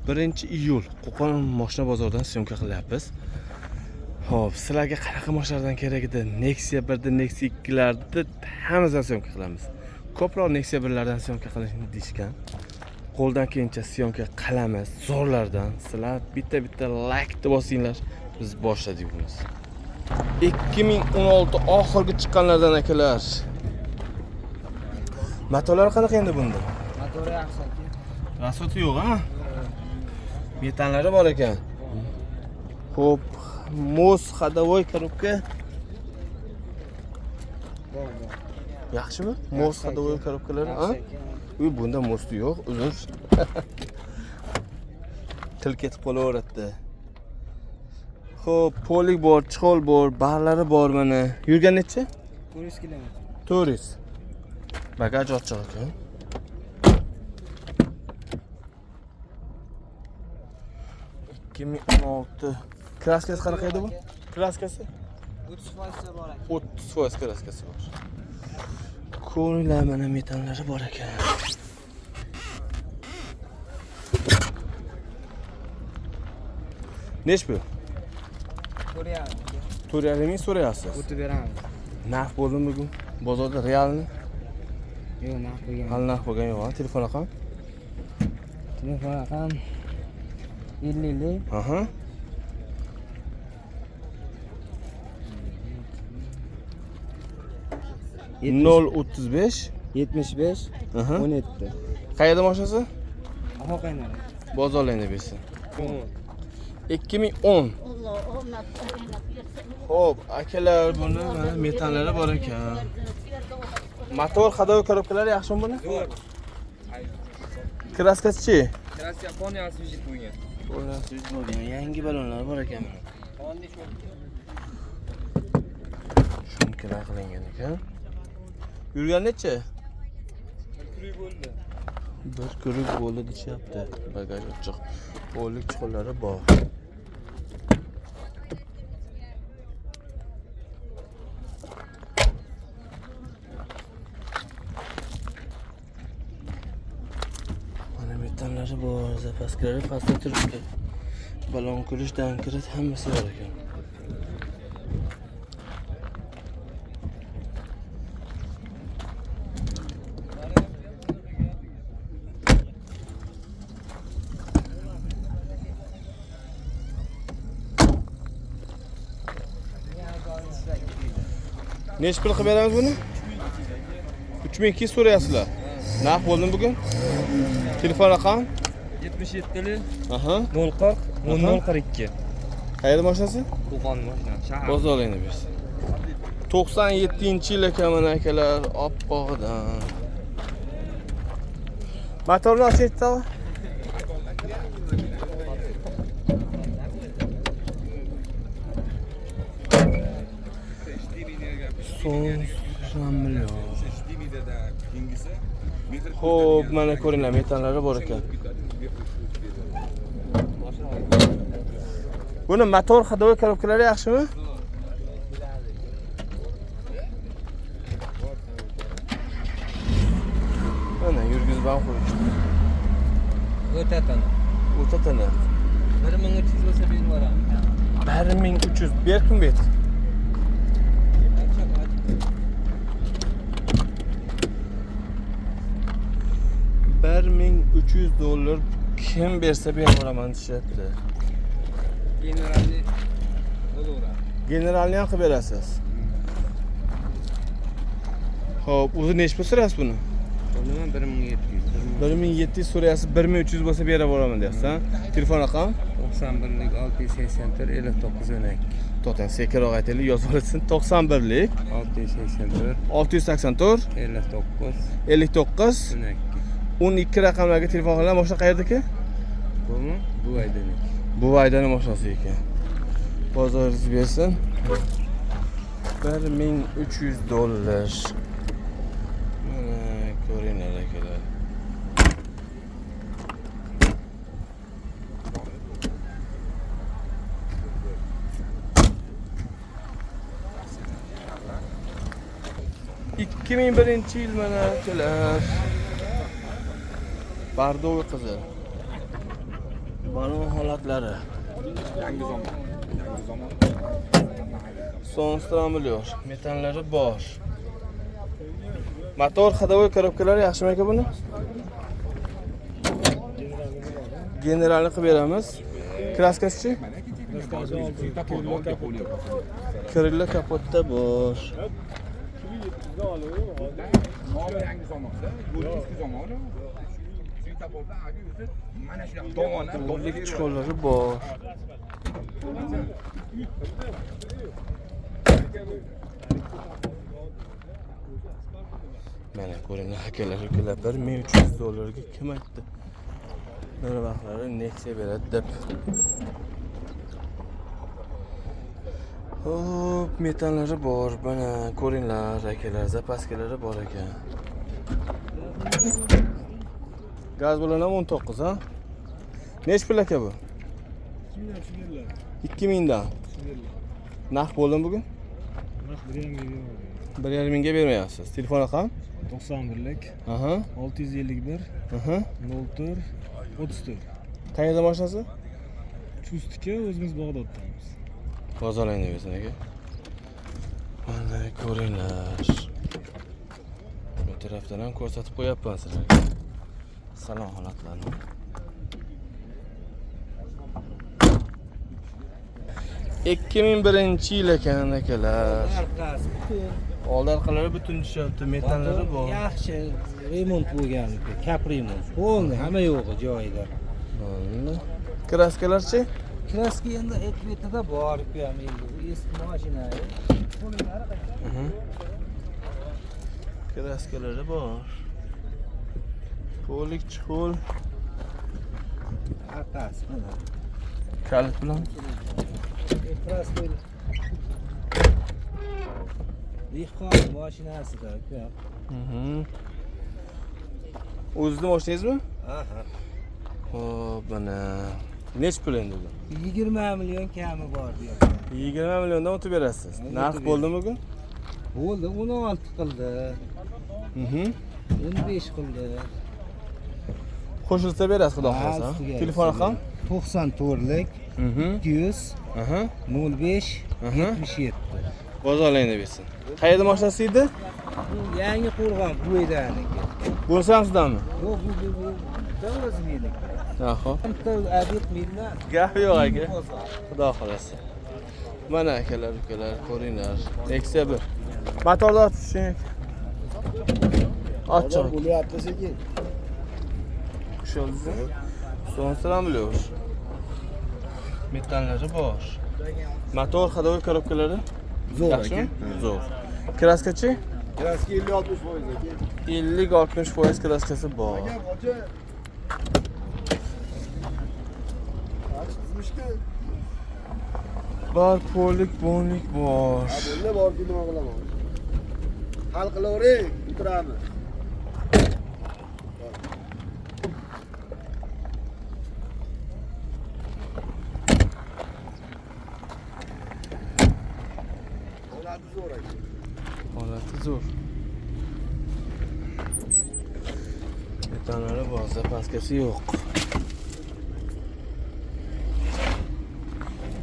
1-iyul Qo'qon mashina bozoridan syomka qilyapmiz. Xo'p, sizlarga qanaqa mashinalardan kerak edi? Nexia 1da, Nexia 2larda hammasidan syomka qilamiz. Ko'proq Nexia 1lardan syomka qilishni deyishgan. Qo'ldan kelgancha syomka qilamiz. Zo'rlardan. Sizlar bitta like bosinglar. Biz boshladik buni. 2016 oxirgi chiqqanlardan akalar. Motorlar qanaqa endi bunda? Motori yaxshi aka. Rasoti yo'q, ha? Metanlari bor ekan. Xo'p, Moz ходовой коробка. Bor. Yaxshimi? Moz ходовой коробkalari, ha? Uy, bunda mo'sti yo'q, uzun. Til ketib qolaveradi. Xo'p, polik bor, chixol bor, barlari bor mana. Yurgan necha? 400 km. 400. Bagaj ochiq ekan. Kraskasi qanaqa edi bu? Kraskasi? 30% bor aka. 30% kraskasi bor. Ko'ringlar, mana metanlari bor ekan. Nech bu? Ko'ryapti. 4.5 ming so'rayapsiz. O'tib beramiz. Narx bo'ldimi bugun? Bozorda realni? Yo'q, narx bo'lgan. Hali narx bo'lgan yo'q, telefon raqam? Telefon raqam 50. Aha. Nol 35 75 Aha. 17. Qayerda mashinasi? Aho qaynari. Bozorlarni bersin. 2010. Xo'p, akalar buni mana metanlari bor ekan. Motor ходовой коробkalari yaxshimi buni? Yo'q. Kraskasi-chi? Kraska Yaponiya osvejit bo'lgan. Yangi balonlar bor ekan. Shumkalar qilingan ekan. Yurgan necha? 1 bo'ldi. Bir kuruq bo'ldi deyapti. Bagaj ochiq. Polik chixollari bor. Mana metanlari bor, zapaskalari pastda turibdi. Balon kulish, dankirat hammasi bor ekan. Nech pul qilib beramiz buni? 3200 so'rayapsizlar. Narx bo'ldimi bugun? Telefon raqam? 77 Aha. 040 0042. Qayerda mashinasi? Qo'qon mashina. Shahar. Bozorlarni bersin. 97-yil ekan mana akalar, oppoqdan. Motorni ochayapti. Son million. Xo'p, mana ko'ringlar, metallari bor ekan. Buni motor ходовой коробkalari yaxshimi? Mana yurgizib ham qo'yishdi. O'ta tana. O'ta tana. 1300 bo'lsa berib yuboramiz. 1300 berkim bet. $1300 kim bersa beraman deyapti. Generalni bo'laveradi. Generalni ham qilib berasiz. Xo'p, o'zi nech pul so'raysiz buni? Buni 1700. 1700 so'raysiz, 1300 bo'lsa berib yuboraman deyapsiz, ha? Telefon raqam? 91lik 681 5912. To'xtang, sekinroq aytaylik, yozib olsin. 91lik 684 684 59 59 12. 12 raqamlarga telefon qiling. Mashina qayerdaki? Buni bu aydaniki. Bu aydani mashinasi ekan. Bozoringiz bersin. $1300. Mana ko'ringlar akalar. $2001 mana akalar. Bardovi qizil. balon holatlari. Yangi zamon. Sonstrambiliyor. Metallari bor. Motor ходовой korobkalari yaxshimi aka buni? Generalni qilib beramiz. Kraskasi-chi? Kirilla kapotda bor. Yangi zamonda. Eski zamoni. Mana shu dovonlar, Do'lik chiqolari bor. Mana ko'ringlar akalar, ukalar 1300 dollarga kim aytdi? Bir vaqtlari Nexia beradi deb. Hop, metallari bor. Mana ko'ringlar akalar, zapaskalari bor ekan. Gaz bilan ham 19 ha? Nech pul aka bu? 2000 dan. Narx bo'ldimi bugun? Narx 1,5 1,5 mingga bermayapsiz. Telefon raqam? 91lik Aha. 651 Aha. 04 34. Qayerda mashinasi? Chustga o'zimiz Bag'doddamiz. Bozorlayni bersin aka. Mana ko'ringlar. Bu tarafdan ham ko'rsatib qo'yapman sizlarga. Salom holatlarni. Ikki ming birinchi yil ekan akalar. Old orqalari butun tushyapti, metallari bor. Yaxshi remont bo'lgan, kap remont. Bo'ldi, hamma yo'g'i joyida. Mana. Kraskalarchi? Kraska endi ekvetada bor, ham endi bu eski mashina. Kraskalari bor. Polik chiqol. Arkasi mana. Kalit bilan. Kraska Dehqon mashinasida, uka. O'zizni mashinangizmi? Aha. Xo'p, mana. Nech pul endi bu? 20 million kami bor bu yoqda. 20 milliondan o'tib berasiz. Narx bo'ldimi bugun? Bo'ldi, 16 qildi. 15 qildi. Qo'shilsa berasiz, xudo xohlasa. Telefon raqam? 94lik 200 05 77. Bozorlayni bersin. Qayerda mashinasi edi? Bu yangi qo'rg'on bo'yidaniki. Bo'lsa ham sizdanmi? Yo'q, bu davlat meniki. Ha, xo'p. Bitta ob'ekt mendan. Gap yo'q aka. Xudo xolasa. Mana akalar, ukalar, ko'ringlar. Nexia 1. Motorni ochib tushing. Ochib. Bo'lyapti sekin. Kusholizni. Sonstrambiliyor. Metallari bor. Motor ходовой korobkalari Zo'r yaxshimi? Zo'r. Kraskachi? Kraska 50-60% aka. 50-60% kraskasi bor. Bor, polik, bonlik bor. Bunda bor nima qilaman? Hal qilavering, o'tiramiz. Holati zo'r. Metallari bor, zapaskasi yo'q.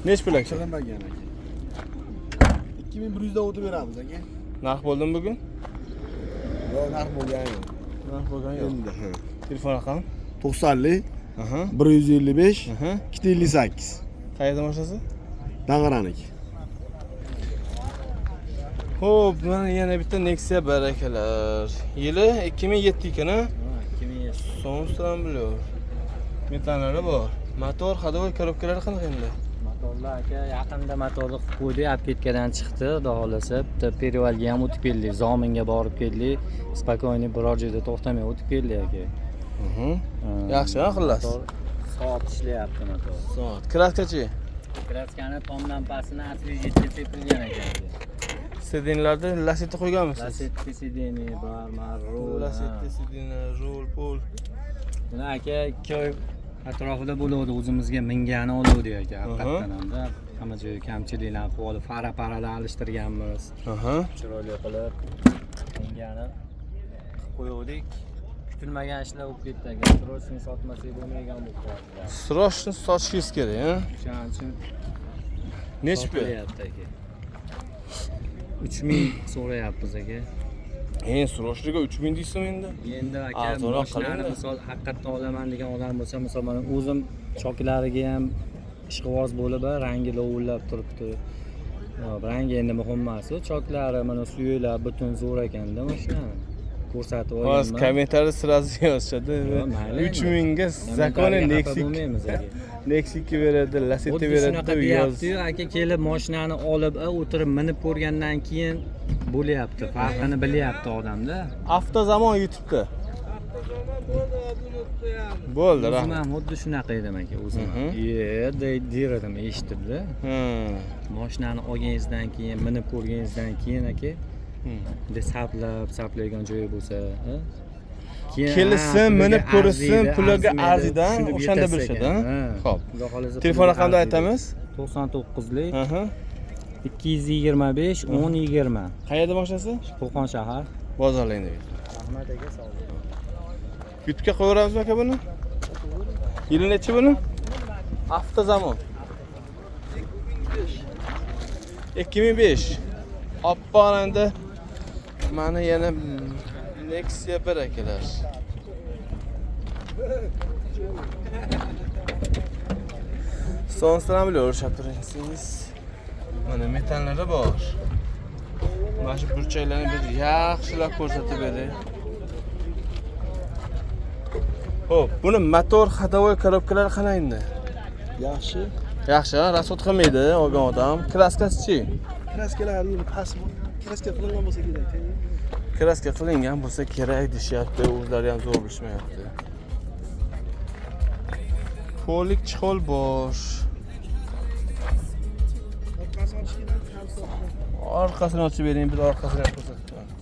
Nech pul aka? Qilinmagan aka. 2100 dan o'tib beramiz aka. Narx bo'ldimi bugun? Yo'q, narx bo'lgan yo'q. Narx bo'lgan yo'q. Endi, ha. Telefon raqam? 90lik Aha. 155 Aha. 258. Qayerda mashinasi? Dag'araniki. Xo'p, mana yana bitta Nexia bor akalar. Yili 2007 ekan, ha? 2007. Sonstrambiliyor. Metallari bor. Motor ходовой korobkalari qanaqa endi? Motorlar aka yaqinda motorni qilib qo'ydik, apketkadan chiqdi, xudo xolasa. Bitta perivalga ham o'tib keldik, Zominga borib keldik. Spokойный biror joyda to'xtamay o'tib keldik aka. Yaxshi, ha, xullas. Soat ishlayapti motor. Soat. Kraskachi? Kraskani tom lampasini освежитель sepilgan ekan. Sedinlarda laseti qo'yganmisiz? Lasetti sideni, barmar, rul. Laseti, sidina, rul, pol. Buni aka 2 oy atrofida bo'ladi, o'zimizga mingani oluvdik aka, haqiqatan hamda hamma joyi kamchiliklarni qilib olib, fara-paralar alishtirganmiz. Aha. Chiroyli qilib mingani qo'yuvdik. kutilmagan ishlar bo'lib ketdi aka. Srochni sotmasak bo'lmaydigan bo'lib qoldi. Srochni sotishingiz kerak, ha? Shuning uchun Nechi pul? sotilyapti aka. 3000 so'rayapmiz aka. Srochniga 3000 deysizmi endi? Endi aka Arzonroq mashinani qiling-da. misol haqiqatdan olaman degan odam bo'lsa, misol mana o'zim choklariga ham ishqiboz bo'lib, rangi lovullab turibdi. Rangi endi muhim emas. Choklari mana suyuklari butun zo'r ekanda mashinani. Ko'rsatib Hozir olganman. kommentariyada sразу yozishadi. mayli. 3000 ga zakoni Nexik. bo'lmaymiz aka. Nexikka beradi, Lacetti Xuddi beradi shunaqa deb yoz. deyapti-yu, aka kelib mashinani olib, o'tirib minib ko'rgandan keyin bo'lyapti. Farqini bilyapti odamda. Avtozamon YouTube'da. Bo'ldi, O'zim rahmat. ham xuddi shunaqa edim aka, o'zim. Mhm. Deyirdim, eshitibdi. Mashinani olganingizdan keyin, minib ko'rganingizdan keyin aka, bunday saplaydigan joyi bo'lsa, keyin Kelsin, minib ko'rsin, puliga arzidan o'shanda bilishadi, ha? Xo'p. Telefon raqamini aytamiz. 99lik Aha. 225 1020. Qayerda boshlasa? Qo'qon shahar. Bozorlaydi. Rahmat aka, sog' bo'ling. YouTube'ga qo'yaveramizmi aka buni? Yili nechi buni? Avtozamon. 2005. Oppoq endi mana yana Nexia 1 akalar. Sonsiz ham o'rishab turasiz. Mana metallari bor. Mana shu burchaklarni bir yaxshilab ko'rsatib bering. Xo'p, buni motor ходовой korobkalari qanday endi? Yaxshi. Yaxshi, rasxod qilmaydi olgan odam. Kraskasi-chi? Kraskalari endi past kraska qilingan bo'lsa kerak. Kraska qilingan bo'lsa kerak deyapti. O'zlari ham zo'r bilishmayapti. Polik chixol bor. Orqasini ochib bering, bir orqasini ham ko'rsatib qo'yamiz.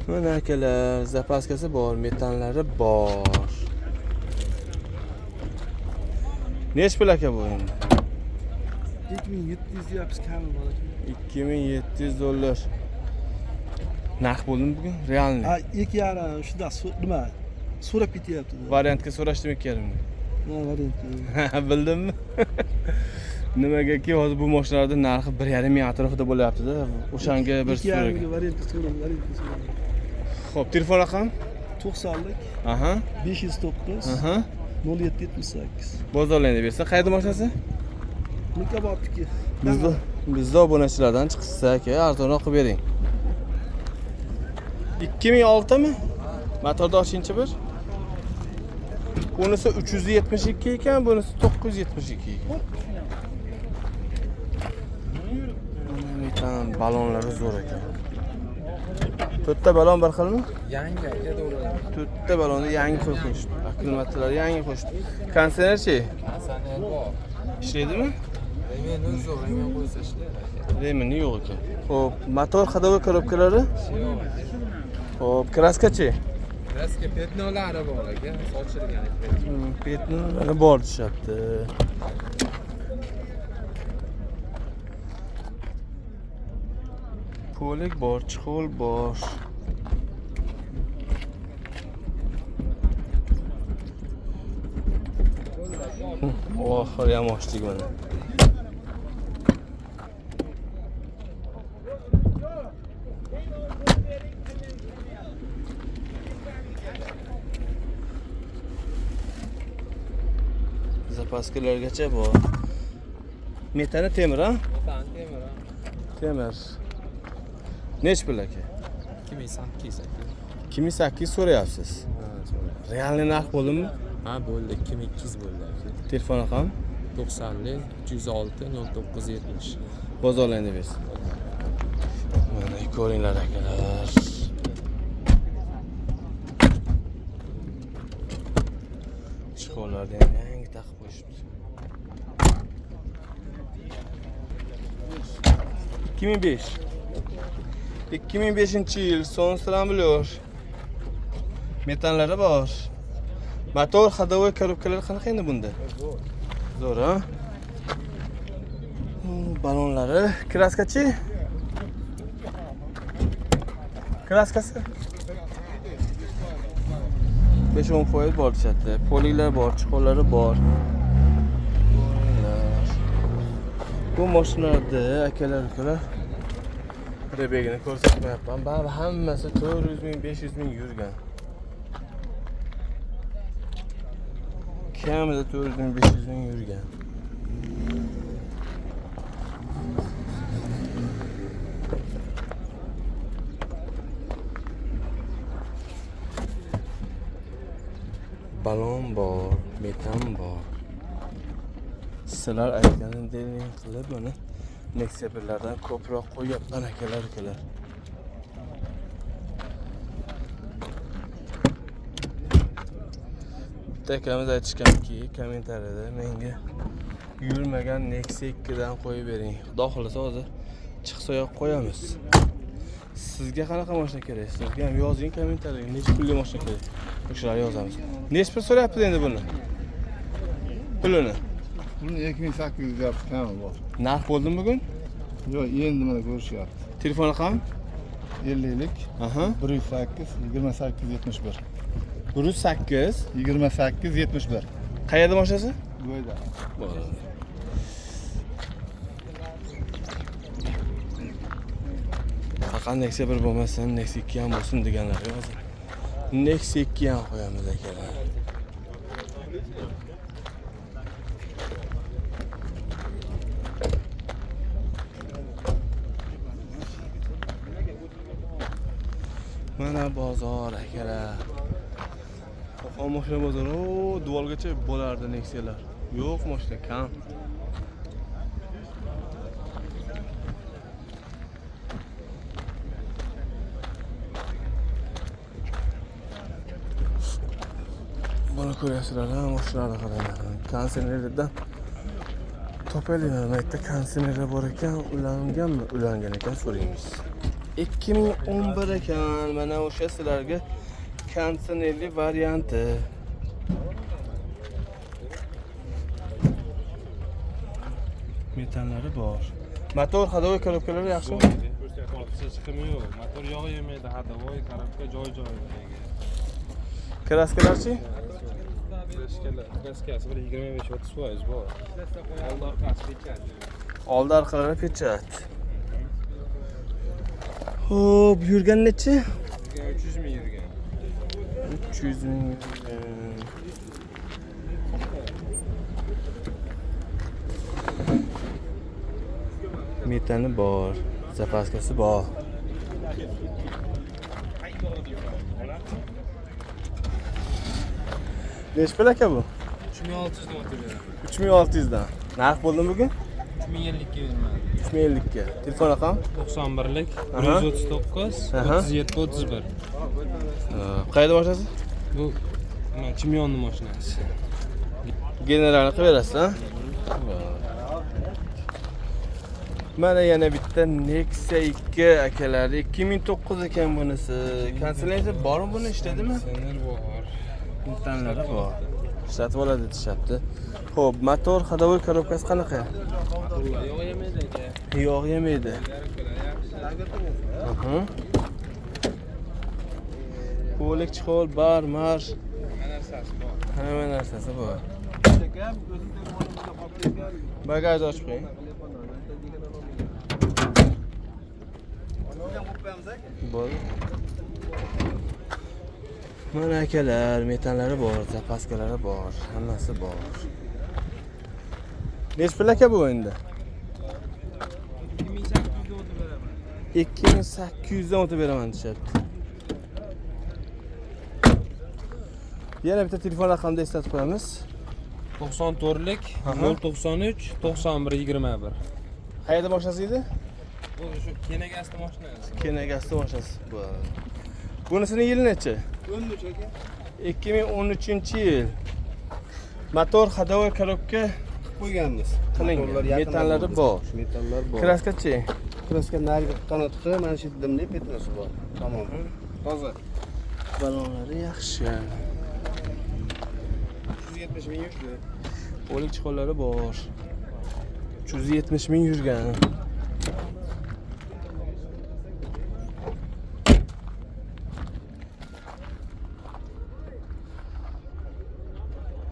Mana akalar, zapaskasi bor, metallari bor. Nech pul aka bu endi? 2700 deyapsiz kami bor ekan. $2700. Narx bo'ldimi bugun? Realni. Ha, 2,5 shunda nima? So'rab ketyapti. Variantga so'rashdimi kerimni? Mana variant. Bildimmi? Nimagaki hozir bu mashinalarda narxi 1,5 ming atrofida bo'lyapti-da. O'shanga bir so'rang. 2,5 variantga so'rang. Xo'p, telefon raqam? 90lik Aha. 509 Aha. 0778. Bozorlaydi bersa, qayerda mashinasi? Mikobotniki. Bizda obunachilardan chiqsa aka, arzonroq qilib bering. 2006 mi? Motorda ochinchi bir. Bunisi 372 ekan, bunisi 972 ekan. Metan balonlari zo'r ekan. To'rtta balon bir xilmi? Yangi aka to'g'ri. To'rtta balonni yangi qo'yib qo'yishdi. Akkumulyatorlar yangi qo'yishdi. Kondisionerchi? Kondisioner bor. Ishlaydimi? Men o'zi zo'r, men qo'ysa ishlaydi aka. Remini yo'q ekan. Xo'p, motor ходовой korobkalari? Xo'p, kraskachi? Kraska petnolari bor aka, sochilgan ekan. Petnolari bor deyapti. Polik bor, chixol bor. Oxiri ham ochdik mana. Zapaskalargacha bor. Metani temir, ha? Metan temir. Temir. Nech pul aka? 2800 aka. 2800 so'rayapsiz. Ha, so'ra. Realni narx bo'ldimi? Ha, bo'ldi, 2200 bo'ldi aka. Telefon raqam? 90lik 306 0970. Bozorlaydi biz. Mana ko'ringlar akalar. Chixollarni ham yangi taqib qo'yishibdi. 2005. 2005-yil son stramblyor. Metallari bor. Motor ходовой korobkalar qanaqa endi bunda? Zo'r, ha? Balonlari, kraskachi? Kraskasi 5-10% bor deyapti. Polilar bor, chuqurlari bor. Bu mashinalarda akalar rebegini ko'rsatmayapman. Bari hammasi 400 ming, 500 ming yurgan. Kamida 400 ming, 500 ming yurgan. Balon bor, metan bor. Sizlar aytganidek qilib buni Nexia 1lardan ko'proq qo'yapman akalar. Bitta akamiz aytishganki, kommentariyada menga yurmagan Nexia 2dan qo'yib bering. Xudo xolasa hozir chiqsa-yoq qo'yamiz. Sizga qanaqa mashina kerak? Sizga ham yozing kommentariyga, necha pulga mashina kerak? O'shalar yozamiz. Necha pul so'rayapsiz endi buni? Pulini? Buni 2800 deyapti, kami bor. Narx bo'ldimi bugun? Yo'q, endi mana ko'rishyapti. Telefon raqam? 50lik, Aha. 108 2871. 108 2871. Qayerda mashinasi? Bo'yda. Faqat Nexia 1 bo'lmasin, Nexia 2 ham bo'lsin deganlar hozir. Nexia 2 ham qo'yamiz akalar. Mana bozor akalar. Qo'qon mashina bozori, duvalgacha bo'lardi Nexialar. Yo'q, mashina kam. Buni ko'ryapsizlar, mashinalarni qarang. Konsernerdan topayliklar. Maytda konsernerlar bor ekan, ulanganmi? Ulangan ekan, so'raymiz. 2011 ekan. Mana o'sha sizlarga konsernerli varianti. Metallari bor. Motor ходовой korobkalari yaxshimi? Ortiqcha chiqimi yo'q. Motor yog' yemaydi, ходовой, korobka joy-joyiga. Kraskalarchi? Kraskasi bir 25-30% bor. Oldi orqasi pechat. Oldi orqalari pechat. Xo'p, yurgan necha? 300 ming yurgan. 300 ming. Metani bor, zapaskasi bor. Necha pul aka bu? 3600 dan o'tib 3600 dan. Narx bo'ldimi bugun? 3050 ga bermadi. 3050 ga. Telefon raqam? 91lik Aha. 139 Aha. 37 31. Qayerda mashinasi? Bu mana Chimyonni mashinasi. Generalni qilib berasiz, ha? Mana yana bitta Nexia 2 akalar. 2009 ekan bunisi. Konserner bormi buni, ishlaydimi? Sener bor. Tanlari bor. Ishlatib oladi deyapti. Xo'p, motor ходовой korobkasi qanaqa? Yog' yemaydi aka. Yog' yemaydi. Aha. Qo'lik chiqol, bar, marsh, hamma narsasi bor. Bagajni ochib qo'ying. Bo'ldi. Mana akalar, metallari bor, zapaskalari bor, hammasi bor. Necha pul aka bu endi? 2800 dan o'tib beraman deyapti. Yana bitta telefon raqamini eslatib qo'yamiz. 94lik Aha. 093 91 21. Qayerda mashinasi edi? Bu shu Kenegasda mashinasi. Kenegasda mashinasi bor. Bunisini yili necha? 2013-yil. Motor ходовой korobka qo'yganmiz. qilingan. Metallari bor. Metallar bor. Kraskachi? Kraska narigi qanoti, mana shu dimli petnosi bor. Tamom. Toza. Balonlari yaxshi. 70 ming yurdi. O'lik chiqonlari bor. 370 ming yurgan.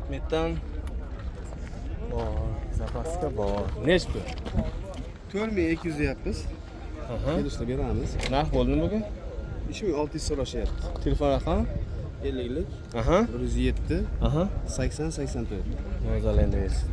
Metan bor, zapaska bor. Nech pul? 4200 deyapmiz. Aha. Kelishda beramiz. Narx bo'ldimi bugun? 3600 so'rashyapti. Telefon raqami? 50lik Aha. 107 Aha. 80 84. Mo'zalandiringiz.